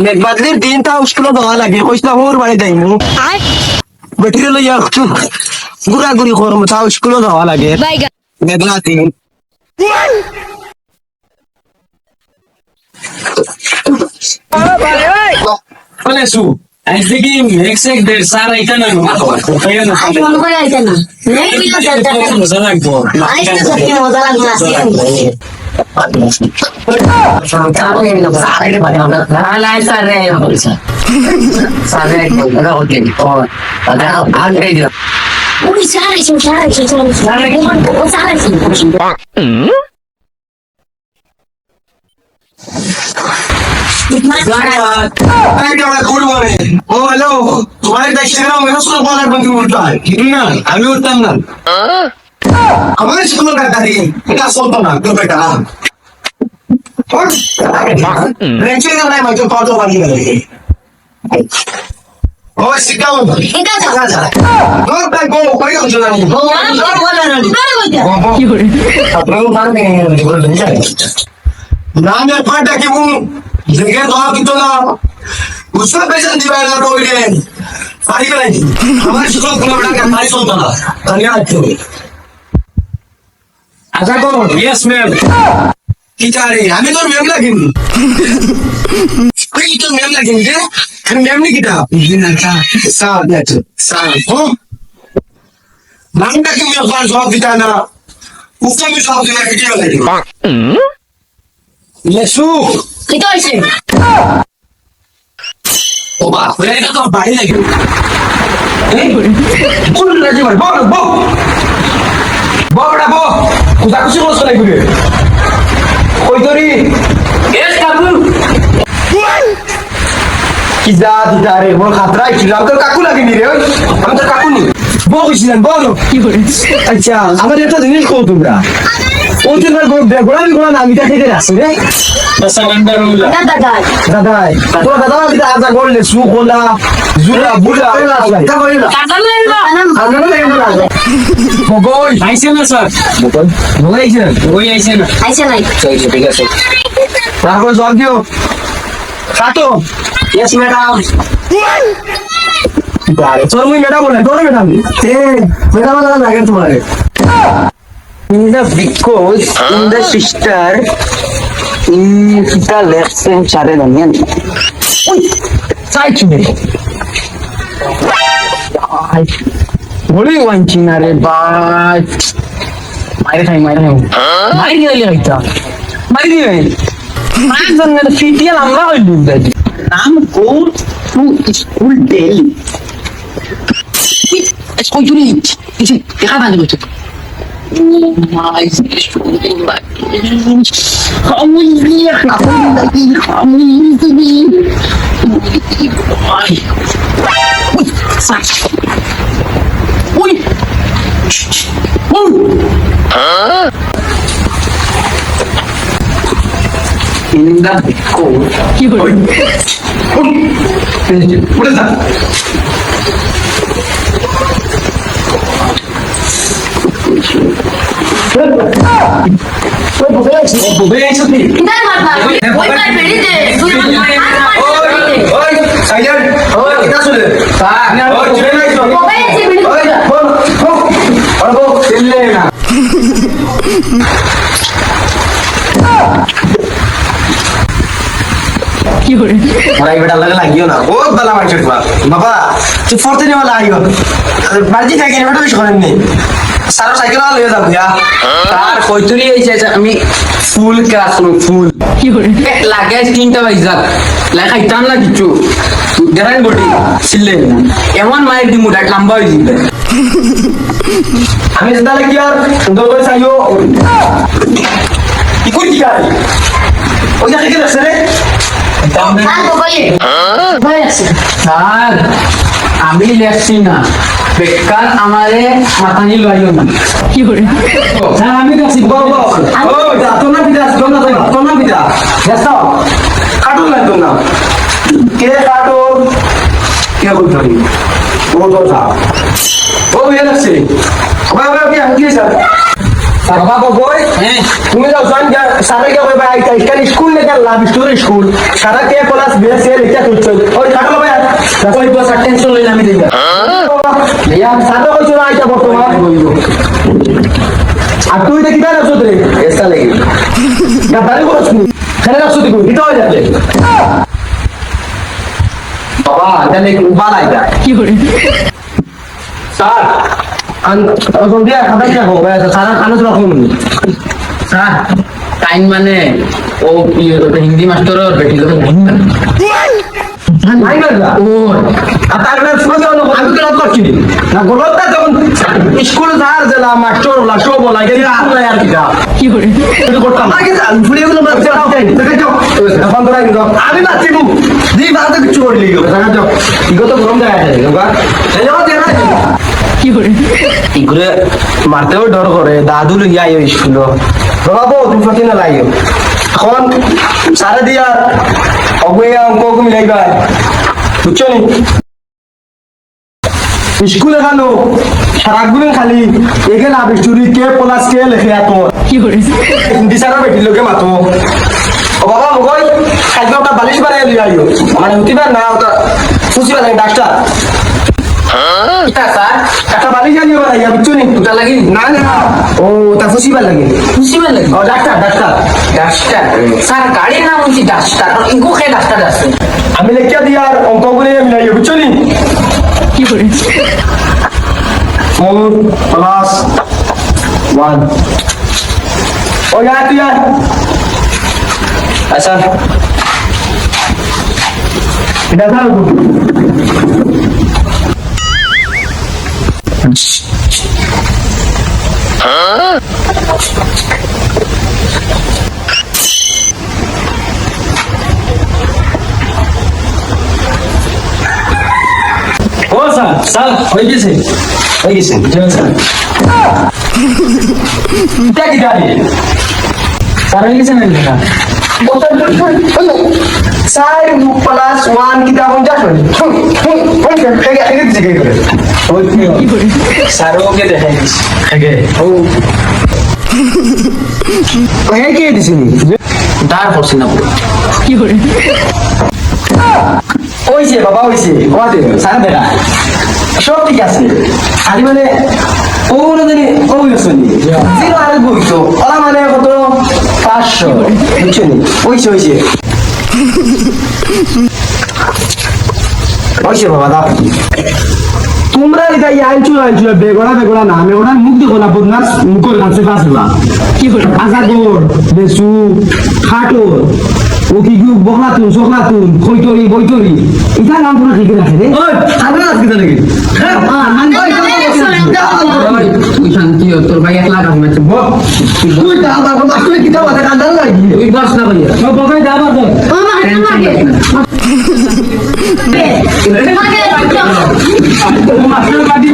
মেঘবাদলির দিন তা স্কুলে যাওয়া লাগে কইসা হোর বাড়ি যাইমু বেটিরে লইয়া একটু ঘুরাঘুরি করবো তাও স্কুলে যাওয়া লাগে মেঘলা দিন Su, este game, exec del Sara y Tana, no, আমি উঠতাম না আমার স্কুলের কাকা দিন এটা চলতো না তোর বেটা রেঞ্চে না নাই মাঝে কত বাড়ি গেল ও সিকাও এটা যা তোর ভাই বল কই গেল জানি কি করে আপনারা মানে বলেন না না ফাটা কি মু দেখে দাও কিন্তু না উসবা পেছন দিবা না রইলে পারি গলাই আমার স্কুল কোনো টাকা পারি চলতো না তাহলে আচ্ছা আচ্ছা করো ইয়েস ম্যাম কি চাই আমি তোর ম্যাম লাগিনি কই তোর ম্যাম লাগিনি রে আমি ম্যাম নি কিটা না সা নেট সা হো নামটা কি মেরে পাস জবাব দিতা না উফটা আমি সব দিনা কি লাগে লেসু কি তো হইছে ও বাপ রে এটা তো বাড়ি লাগে এই কোন লাগে ভাই বল বল বড়া বো কুদা কুছি বসে লাগবে কই তোরি এস কাকু কি যা দিদা রে মোর খাতরা কি তোর কাকু লাগেনি রে আমি তো কাকু নি বল কইছিলেন বলো কি করে আচ্ছা আমার একটা জিনিস কও তোমরা ও তোমার গোড়া আমি তা খেতে আসছে রে দাদা তো দাদা দিদা আজা করলে সু কোলা জুলা বুলা বগই আইছে না স্যার বগই আইছে না ঠিক আছে তারপর জল দিও কাটো यस मैडम सर मुझे मैडम बोला कौन मैडम मैडम वाला लगे तुम्हारे in the because in the sister in the lesson chare danian sai chune boli wanchina re ba मारे मारी दिले आइता मारी दिले मान जन फिटिया लंबा होई दुदाजी नाम go to school daily escoy juri dice deja bande mucho my school like kamu lihat aku lagi kamu ini oi sak oi in the cold keyboard what is that बेटा लग लागियो ना बहुत बला मार चुका बाबा तू फरते नहीं वाला आइयो बाजी থাকে না বেটা বেশ করেন নি সারা সাইকেল লয়ে যাব ইয়া তার কইতুরি হইছে আমি ফুল ক্লাস নো ফুল কি করে লাগে তিনটা বাইজা লাগা ইতান না কিছু গরান বডি সিলে এমন মাইর দি মুডা লম্বা হই দিবে আমি যেটা লাগি আর সুন্দর করে চাইও কি করি কি আর ওই দেখে গেছে রে স্যার আমি লেখছি না বেকার আমারে মাথা নিয়ে লাইও না কি করে স্যার আমি কাছি বাবা ও তোমরা বিদা তোমরা বিদা দেখো কাটো না তোমরা কে কাটো কে বলছো ও তো স্যার ও ये লাগছে বাবা কি আমি কি স্যার বাবা কই হ্যাঁ তুমি যাও জান সারা কে কই ভাই আইটা স্কুল লেগে লাভ স্টোরি স্কুল সারা কে ক্লাস বেস এ লিখা তুলছো ওই কাটো ভাই কই তো টেনশন লই আমি দিবা ইয়া সারা কই চলে আইটা বর্তমান আর তুই দেখি না রাখছো রে এসা লাগি গাদারি করছ নি খানে রাখছো তুই এটা হয়ে যাবে বাবা জানে কি উবাল আইতা কি করে স্যার জলদি খাতা কি হবে সারা খানো রাখুন স্যার টাইম মানে ও হিন্দি মাস্টারের বেটি লোক নাই না ও আর তারপরে শুনে আমি তো করছি না গলতটা যখন স্কুল যার জেলা মাস্টার হলা সব বলা গেছে আল্লাহ আর কিটা কি করে এটা করতাম আগে ফুলে গুলো মারতে দাও দেখে যাও এখন তো রাখি দাও আমি মারছি গো দি বাদ কিছু করলি গো দেখা যাও ইগো তো গরম জায়গা আছে গো এই যাও দেনা কি করে ইগুরে মারতেও ডর করে দাদু লইয়া আইও স্কুল বাবা তুমি প্রতি না লাইও এখন সারা দিয়া অগয়া অঙ্ক মিলাইবা বুঝছো নি স্কুলে খালো সারাগুলো খালি এগে লাভ স্টোরি কে প্লাস কে লেখে এত কি করে হিন্দি সারা বেটি লোকে মাতো ও বাবা মগই খাইবে ওটা বালিশ বানাই লই আইও মানে উঠিবার না ওটা ফুসি বানাই ডাক্তার এটা স্যার একটা বালিশ আনিও বানাই বুঝছো নি ওটা লাগি না না ও তা ফুসি বা লাগে খুশি মানে লাগি ও ডাক্তার ডাক্তার ডাস্টার স্যার গাড়ির নাম হচ্ছে ডাস্টার ইগো খে ডাস্টার আছে আমি লেখিয়া দিয়ার অঙ্কগুলো মিলাইও বুঝছো নি কি করে 4 plus 1 ও যা তুই আর আচ্ছা এটা দাও ও স্যার স্যার হয়ে গেছে হয়ে গেছে এটা কি গাড়ি স্যার হয়ে গেছে না লেখা 4 plus 1 কিতা 50 এগে দিছে কে করে ওই কি করে স্যার ওকে দেখাই দিস এগে ও ওই কে দিছে নি দাঁড় করছি না পুরো কি করে ওইছে বাবা ওইছে ওয়াদে সারা বেড়া সব ঠিক আছে খালি মানে ও না জানি ও গেছনি জিরো আর বইতো ওলা মানে কত 500 বুঝছনি ওইছে ওইছে ওইছে বাবা দা তোমরা এটা আইছো বেগড়া না আমি ওনার মুখ দেখো না বদনাস মুখের কাছে পাসলা কি করে আজাগর বেসু খাটো ও কি কি বকলাতুন সকলাতুন খইতরি বইতরি এটা নাম পুরো ঠিক রাখে রে ওই আমরা আজকে জানি কি হ্যাঁ তুই শান্তি হ তোর ভাই 1 লাখ আছে মাত্র তুই তা আবার কথা তুই কি দাও কথা কান্দাল লাগি তুই দশ না ভাইয়া সব বকাই দাও আবার মাস্টার পার্টি